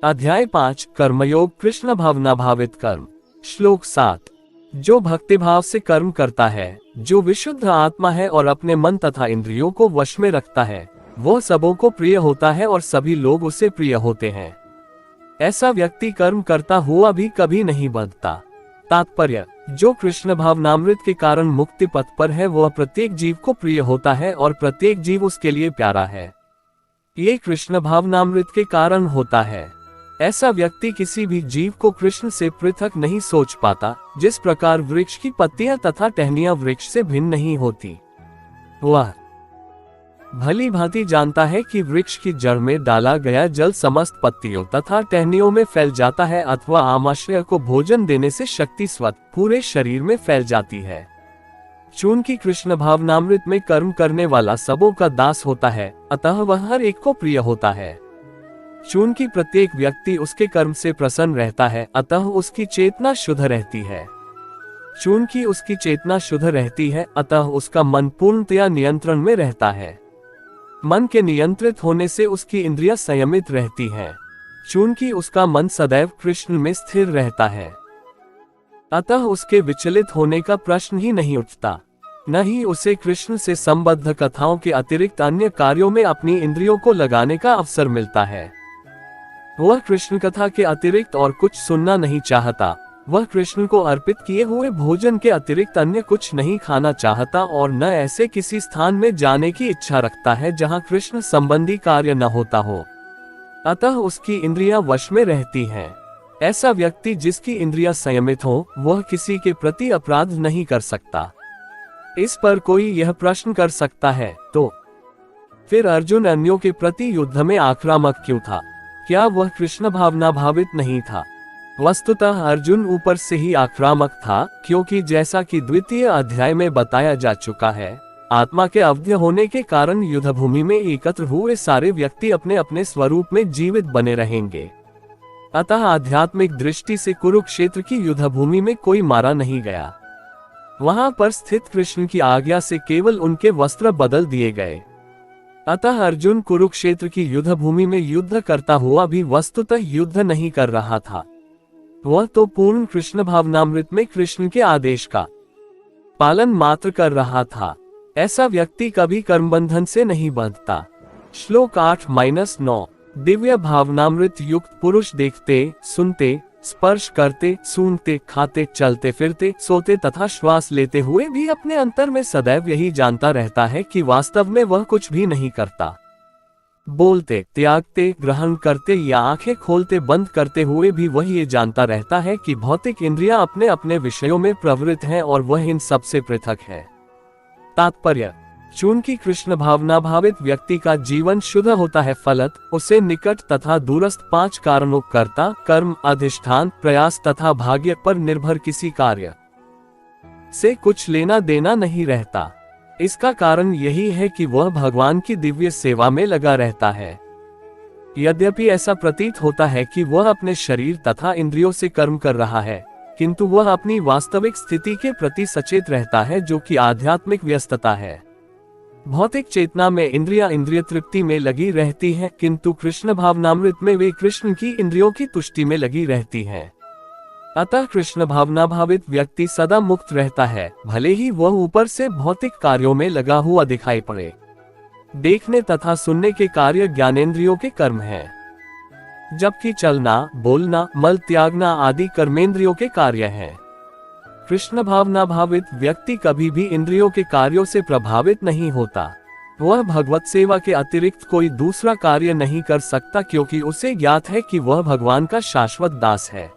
अध्याय 5 कर्मयोग कृष्ण भावना भावित कर्म। श्लोक 7। जो भक्तिभाव से कर्म करता है, जो विशुद्ध आत्मा है और अपने मन तथा इंद्रियों को वश में रखता है, वो सबों को प्रिय होता है और सभी लोग उसे प्रिय होते हैं। ऐसा व्यक्ति कर्म करता हुआ भी कभी नहीं बंधता। तात्पर्य: जो कृष्ण भावनामृत के कारण मुक्ति पथ पर है, वह प्रत्येक जीव को प्रिय होता है और प्रत्येक जीव उसके लिए प्यारा है। ये कृष्ण भावनामृत के कारण होता है। ऐसा व्यक्ति किसी भी जीव को कृष्ण से पृथक नहीं सोच पाता। जिस प्रकार वृक्ष की पत्तियां तथा टहनियां वृक्ष से भिन्न नहीं होती, वह भली भांति जानता है कि वृक्ष की जड़ में डाला गया जल समस्त पत्तियों तथा टहनियों में फैल जाता है अथवा आमाशय को भोजन देने से शक्ति स्वतः पूरे शरीर में फैल जाती है। चूंकि कृष्ण भावनामृत में कर्म करने वाला सबों का दास होता है, अतः वह हर एक को प्रिय होता है। चूंकि प्रत्येक व्यक्ति उसके कर्म से प्रसन्न रहता है, अतः उसकी चेतना शुद्ध रहती है। चूंकि उसकी चेतना शुद्ध रहती है, अतः उसका मन पूर्णतया नियंत्रण में रहता है। मन के नियंत्रित होने से उसकी इंद्रियां संयमित रहती हैं। चूंकि उसका मन सदैव कृष्ण में स्थिर रहता है, अतः उसके विचलित होने का प्रश्न ही नहीं उठता। न ही उसे कृष्ण से संबद्ध कथाओं के अतिरिक्त अन्य कार्यों में अपनी इंद्रियों को लगाने का अवसर मिलता है। वह कृष्ण कथा के अतिरिक्त और कुछ सुनना नहीं चाहता। वह कृष्ण को अर्पित किए हुए भोजन के अतिरिक्त अन्य कुछ नहीं खाना चाहता और न ऐसे किसी स्थान में जाने की इच्छा रखता है जहां कृष्ण संबंधी कार्य न होता हो। अतः उसकी इंद्रियां वश में रहती हैं। ऐसा व्यक्ति जिसकी इंद्रियां संयमित हो, वह किसी के प्रति अपराध नहीं कर सकता। इस पर कोई यह प्रश्न कर सकता है, तो फिर अर्जुन अन्यों के प्रति युद्ध में आक्रामक क्यों था? क्या वह कृष्ण भावना भावित नहीं था? वस्तुतः अर्जुन ऊपर से ही आक्रामक था, क्योंकि जैसा कि द्वितीय अध्याय में बताया जा चुका है, आत्मा के अवध्य होने के कारण युद्ध भूमि में एकत्र हुए सारे व्यक्ति अपने अपने स्वरूप में जीवित बने रहेंगे। अतः आध्यात्मिक दृष्टि से कुरुक्षेत्र की युद्ध भूमि में कोई मारा नहीं गया। वहां पर स्थित कृष्ण की आज्ञा से केवल उनके वस्त्र बदल दिए गए। अतः अर्जुन कुरुक्षेत्र की युद्ध भूमि में युद्ध करता हुआ भी वस्तुतः युद्ध नहीं कर रहा था। वह तो पूर्ण कृष्ण भावनामृत में कृष्ण के आदेश का पालन मात्र कर रहा था। ऐसा व्यक्ति कभी कर्मबंधन से नहीं बंधता। श्लोक 8-9। दिव्य भावनामृत युक्त पुरुष देखते, सुनते, स्पर्श करते, सूंघते, खाते, चलते फिरते, सोते तथा श्वास लेते हुए भी अपने अंतर में सदैव यही जानता रहता है कि वास्तव में वह कुछ भी नहीं करता। बोलते, त्यागते, ग्रहण करते या आंखें खोलते बंद करते हुए भी वह ये जानता रहता है कि भौतिक इंद्रियां अपने अपने विषयों में प्रवृत्त हैं और वह इन सबसे पृथक है। तात्पर्य: चूंकि कृष्ण भावना भावित व्यक्ति का जीवन शुद्ध होता है, फलत उसे निकट तथा दूरस्थ 5 कारणों कर्ता, कर्म, अधिष्ठान, प्रयास तथा भाग्य पर निर्भर किसी कार्य से कुछ लेना देना नहीं रहता। इसका कारण यही है कि वह भगवान की दिव्य सेवा में लगा रहता है। यद्यपि ऐसा प्रतीत होता है कि वह अपने शरीर तथा इंद्रियों से कर्म कर रहा है, किंतु वह अपनी वास्तविक स्थिति के प्रति सचेत रहता है, जो कि आध्यात्मिक व्यस्तता है। भौतिक चेतना में इंद्रियां इंद्रिय तृप्ति में लगी रहती हैं, किंतु कृष्ण भावनामृत में वे कृष्ण की इंद्रियों की तुष्टि में लगी रहती हैं। अतः कृष्ण भावना भावित व्यक्ति सदा मुक्त रहता है, भले ही वह ऊपर से भौतिक कार्यों में लगा हुआ दिखाई पड़े। देखने तथा सुनने के कार्य ज्ञानेंद्रियों के कर्म हैं, जबकि चलना, बोलना, मल त्यागना आदि कर्मेंद्रियों के कार्य हैं। कृष्ण भावना भावित व्यक्ति कभी भी इंद्रियों के कार्यों से प्रभावित नहीं होता। वह भगवत सेवा के अतिरिक्त कोई दूसरा कार्य नहीं कर सकता, क्योंकि उसे ज्ञात है कि वह भगवान का शाश्वत दास है।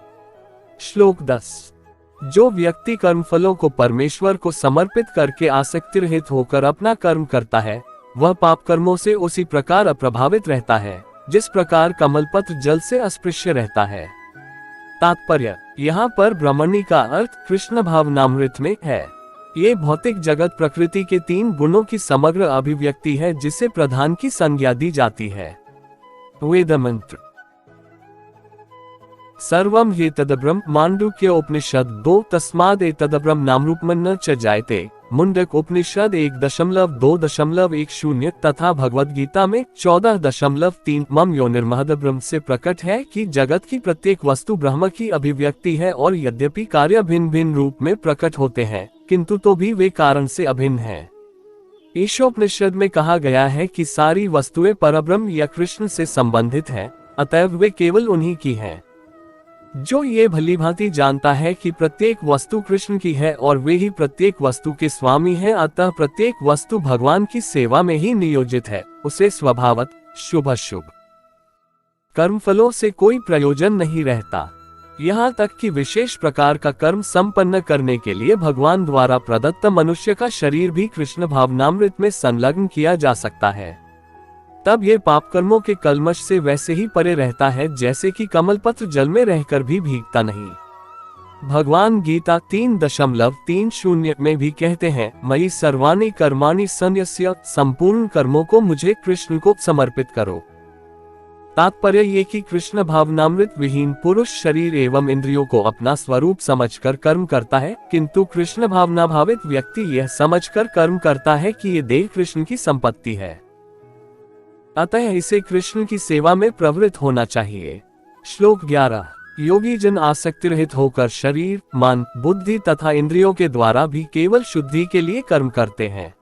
श्लोक 10। जो व्यक्ति कर्मफलों को परमेश्वर को समर्पित करके आसक्ति रहित होकर अपना कर्म करता है, वह पाप कर्मों से उसी प्रकार अप्रभावित रहता है जिस प्रकार कमलपत्र जल से अस्पृश्य रहता है। तात्पर्य: यहाँ पर ब्रह्मणि का अर्थ कृष्ण भावनामृत में है। ये भौतिक जगत प्रकृति के 3 गुणों की समग्र अभिव्यक्ति है, जिसे प्रधान की संज्ञा दी जाती है। वेद मंत्र: सर्वम एतद्ब्रह्म माण्डुक्य उपनिषद 2 तस्माद् एतद्ब्रह्म नामरूपं न च जायते मुंडक उपनिषद 1.2.10 तथा भगवद गीता में 14.3 मम योनिर्महद ब्रह्म से प्रकट है कि जगत की प्रत्येक वस्तु ब्रह्म की अभिव्यक्ति है और यद्यपि कार्य भिन्न भिन्न रूप में प्रकट होते हैं किंतु तो भी वे कारण से अभिन्न हैं। ईशोपनिषद में कहा गया है कि सारी वस्तुएं परब्रह्म या कृष्ण से संबंधित हैं, अतएव वे केवल उन्हीं की हैं। जो ये भलीभांति जानता है कि प्रत्येक वस्तु कृष्ण की है और वे ही प्रत्येक वस्तु के स्वामी हैं, अतः प्रत्येक वस्तु भगवान की सेवा में ही नियोजित है, उसे स्वभावत शुभ कर्मफलों से कोई प्रयोजन नहीं रहता। यहाँ तक कि विशेष प्रकार का कर्म संपन्न करने के लिए भगवान द्वारा प्रदत्त मनुष्य का शरीर भी कृष्ण भावनामृत में संलग्न किया जा सकता है। तब ये पाप कर्मों के कलमश से वैसे ही परे रहता है जैसे कि कमलपत्र जल में रहकर भी भीगता नहीं। भगवान गीता 3.30 में भी कहते हैं, मयि सर्वाणि कर्माणि सन्यस्य, संपूर्ण कर्मों को मुझे कृष्ण को समर्पित करो। तात्पर्य ये कि कृष्ण भावनामृत विहीन पुरुष शरीर एवं इंद्रियों को अपना स्वरूप समझकर कर्म करता है, किंतु कृष्ण भावना भावित व्यक्ति यह समझकर कर्म करता है कि ये देह कृष्ण की संपत्ति है, अतः इसे कृष्ण की सेवा में प्रवृत्त होना चाहिए। श्लोक 11। योगी जन आसक्ति रहित होकर शरीर, मन, बुद्धि तथा इंद्रियों के द्वारा भी केवल शुद्धि के लिए कर्म करते हैं।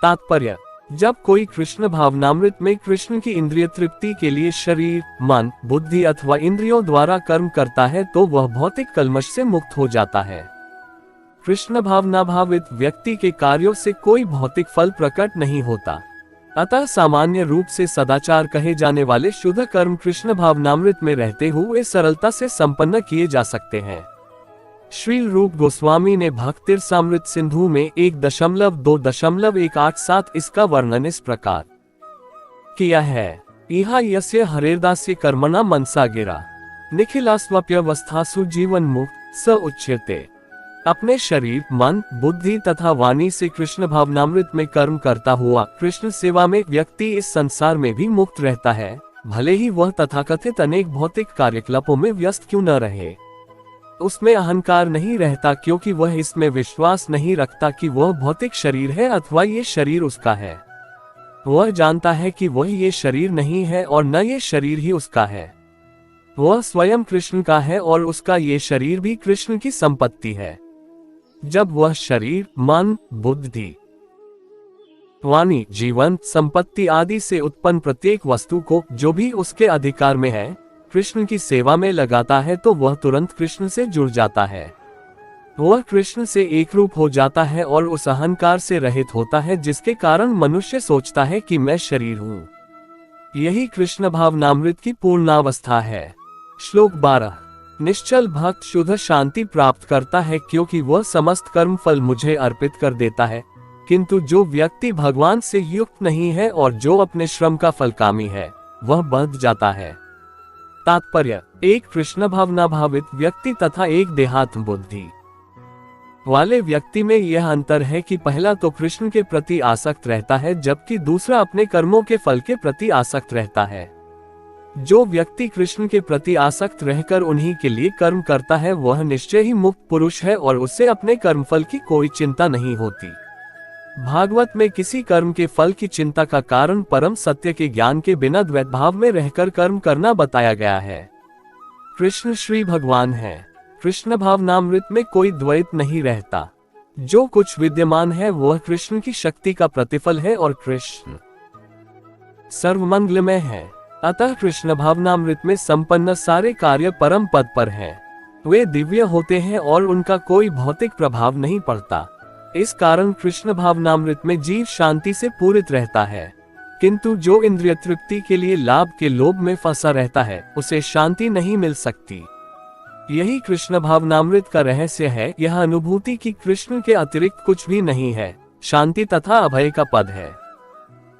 तात्पर्य, जब कोई कृष्ण भावनामृत में कृष्ण की इंद्रिय तृप्ति के लिए शरीर, मन, बुद्धि अथवा इंद्रियों द्वारा कर्म करता है तो वह भौतिक कलमश से मुक्त हो जाता है। कृष्ण भावना भावित व्यक्ति के कार्यों से कोई भौतिक फल प्रकट नहीं होता, अतः सामान्य रूप से सदाचार कहे जाने वाले शुद्ध कर्म कृष्ण भावनामृत में रहते हुए सरलता से संपन्न किए जा सकते हैं। श्री रूप गोस्वामी ने भक्तिरसामृत सिंधु में 1.2.187 इसका वर्णन इस प्रकार किया है। इहा यस्य हरेर्दास्य कर्मणा मनसा गिरा निखिलास्वाप्यवस्थासु जीवन मुक्त स उच्यते। अपने शरीर, मन, बुद्धि तथा वाणी से कृष्ण भावनामृत में कर्म करता हुआ कृष्ण सेवा में व्यक्ति इस संसार में भी मुक्त रहता है, भले ही वह तथाकथित अनेक भौतिक कार्यकलापों में व्यस्त क्यों न रहे। उसमें अहंकार नहीं रहता क्योंकि वह इसमें विश्वास नहीं रखता कि वह भौतिक शरीर है अथवा ये शरीर उसका है। वह जानता है कि वह ये शरीर नहीं है और न ये शरीर ही उसका है। वह स्वयं कृष्ण का है और उसका ये शरीर भी कृष्ण की संपत्ति है। जब वह शरीर, मन, बुद्धि, वाणी, जीवन, संपत्ति आदि से उत्पन्न प्रत्येक वस्तु को जो भी उसके अधिकार में है कृष्ण की सेवा में लगाता है तो वह तुरंत कृष्ण से जुड़ जाता है। वह कृष्ण से एक रूप हो जाता है और उस अहंकार से रहित होता है जिसके कारण मनुष्य सोचता है कि मैं शरीर हूँ। यही कृष्ण भावनामृत की पूर्णावस्था है। श्लोक 12। निश्चल भक्त शुद्ध शांति प्राप्त करता है क्योंकि वह समस्त कर्म फल मुझे अर्पित कर देता है, किंतु जो व्यक्ति भगवान से युक्त नहीं है और जो अपने श्रम का फलकामी है वह बंध जाता है। तात्पर्य, एक कृष्ण भावना भावित व्यक्ति तथा एक देहात्म बुद्धि वाले व्यक्ति में यह अंतर है कि पहला तो कृष्ण के प्रति आसक्त रहता है जबकि दूसरा अपने कर्मों के फल के प्रति आसक्त रहता है। जो व्यक्ति कृष्ण के प्रति आसक्त रहकर उन्हीं के लिए कर्म करता है वह निश्चय ही मुक्त पुरुष है और उससे अपने कर्मफल की कोई चिंता नहीं होती। भागवत में किसी कर्म के फल की चिंता का कारण परम सत्य के ज्ञान के बिना द्वैत भाव में रहकर कर्म करना बताया गया है। कृष्ण श्री भगवान है। कृष्ण भावनामृत में कोई द्वैत नहीं रहता। जो कुछ विद्यमान है वह कृष्ण की शक्ति का प्रतिफल है और कृष्ण सर्वमंगलमय है। अतः कृष्ण भावनामृत में संपन्न सारे कार्य परम पद पर हैं। वे दिव्य होते हैं और उनका कोई भौतिक प्रभाव नहीं पड़ता। इस कारण कृष्ण भावनामृत में जीव शांति से पूरित रहता है, किंतु जो इंद्रिय तृप्ति के लिए लाभ के लोभ में फंसा रहता है उसे शांति नहीं मिल सकती। यही कृष्ण भावनामृत का रहस्य है। यह अनुभूति कि कृष्ण के अतिरिक्त कुछ भी नहीं है, शांति तथा अभय का पद है।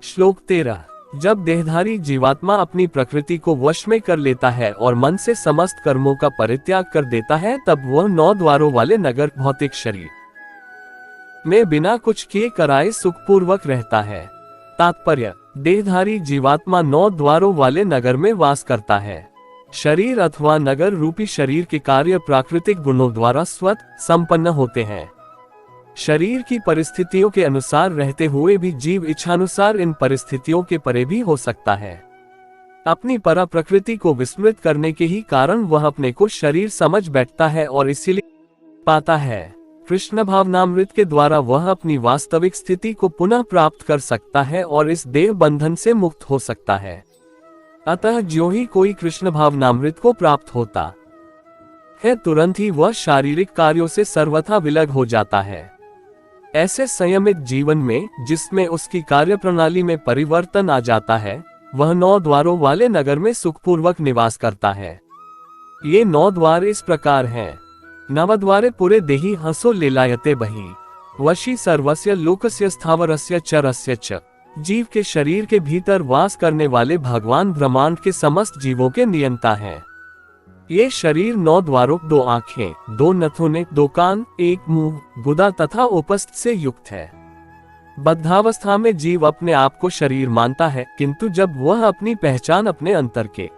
श्लोक 13। जब देहधारी जीवात्मा अपनी प्रकृति को वश में कर लेता है और मन से समस्त कर्मों का परित्याग कर देता है तब वह 9 द्वारों वाले नगर भौतिक शरीर में बिना कुछ किए कराए सुखपूर्वक रहता है। तात्पर्य, देहधारी जीवात्मा 9 द्वारों वाले नगर में वास करता है। शरीर अथवा नगर रूपी शरीर के कार्य प्राकृतिक गुणों द्वारा स्वतः संपन्न होते हैं। शरीर की परिस्थितियों के अनुसार रहते हुए भी जीव इच्छानुसार इन परिस्थितियों के परे भी हो सकता है। अपनी परा प्रकृति को विस्मृत करने के ही कारण वह अपने को शरीर समझ बैठता है और इसीलिए पाता है। कृष्ण भावनामृत के द्वारा वह अपनी वास्तविक स्थिति को पुनः प्राप्त कर सकता है और इस देह बंधन से मुक्त हो सकता है। अतः ज्यों ही कोई कृष्ण भावनामृत को प्राप्त होता है, तुरंत ही वह शारीरिक कार्यों से सर्वथा विलग हो जाता है। ऐसे संयमित जीवन में, जिसमें उसकी कार्यप्रणाली में परिवर्तन आ जाता है, वह 9 द्वारों वाले नगर में सुखपूर्वक निवास करता है। ये 9 द्वार इस प्रकार हैं। नवद्वारे पुरे देहि हंसो लीलायते बहि, वशी सर्वस्य लोकस्य स्थावरस्य चरस्य च। जीव के शरीर के भीतर वास करने वाले भगवान ब्रह्मांड के समस्त जीवों के नियंता हैं। ये शरीर 9 द्वारों, 2 आंखें, 2 नथुने, 2 कान, 1 मुंह, गुदा तथा उपस्थ से युक्त है। बद्धावस्था में जीव अपने आप को शरीर मानता है, किंतु जब वह अपनी पहचान अपने अंतर के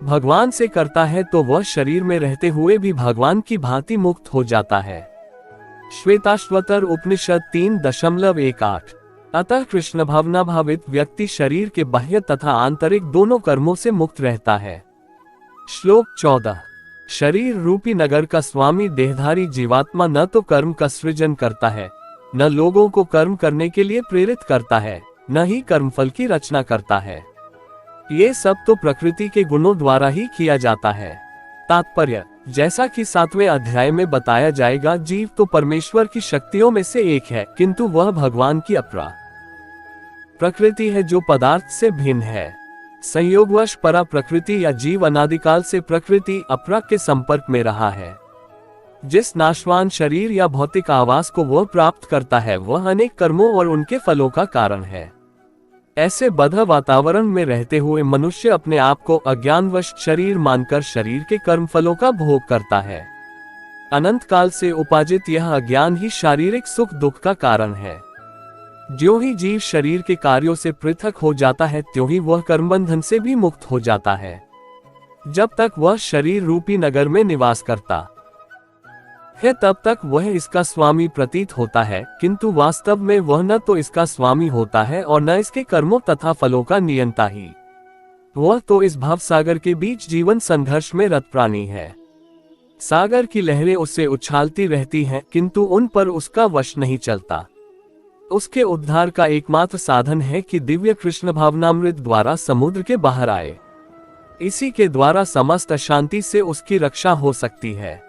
भगवान से करता है तो वह शरीर में रहते हुए भी भगवान की भांति मुक्त हो जाता है। श्वेताश्वतर उपनिषद 3.18। अतः कृष्ण भावना भावित व्यक्ति शरीर के बाह्य तथा आंतरिक दोनों कर्मों से मुक्त रहता है। श्लोक 14। शरीर रूपी नगर का स्वामी देहधारी जीवात्मा न तो कर्म का सृजन करता है, न लोगों को कर्म करने के लिए प्रेरित करता है, न ही कर्मफल की रचना करता है। ये सब तो प्रकृति के गुणों द्वारा ही किया जाता है। तात्पर्य, जैसा कि 7वें अध्याय में बताया जाएगा, जीव तो परमेश्वर की शक्तियों में से एक है, किंतु वह भगवान की अपरा प्रकृति है जो पदार्थ से भिन्न है। संयोगवश परा प्रकृति या जीव अनादिकाल से प्रकृति अपरा के संपर्क में रहा है। जिस नाशवान शरीर या भौतिक आवास को वह प्राप्त करता है, वह अनेक कर्मों और उनके फलों का कारण है। ऐसे बद्ध वातावरण में रहते हुए मनुष्य अपने आप को अज्ञानवश शरीर मानकर शरीर के कर्मफलों का भोग करता है। अनंत काल से उपार्जित यह अज्ञान ही शारीरिक सुख दुख का कारण है। ज्यों ही जीव शरीर के कार्यों से पृथक हो जाता है, त्यों ही वह कर्मबंधन से भी मुक्त हो जाता है। जब तक वह शरीर रूपी नगर में निवास करता है, तब तक वह इसका स्वामी प्रतीत होता है, किंतु वास्तव में वह न तो इसका स्वामी होता है और न इसके कर्मों तथा फलों का नियंता ही। वह तो इस भाव सागर के बीच जीवन संघर्ष में रत प्राणी है। सागर की लहरें उससे उछालती रहती हैं, किंतु उन पर उसका वश नहीं चलता। उसके उद्धार का एकमात्र साधन है कि दिव्य कृष्ण भावनामृत द्वारा समुद्र के बाहर आए। इसी के द्वारा समस्त अशांति से उसकी रक्षा हो सकती है।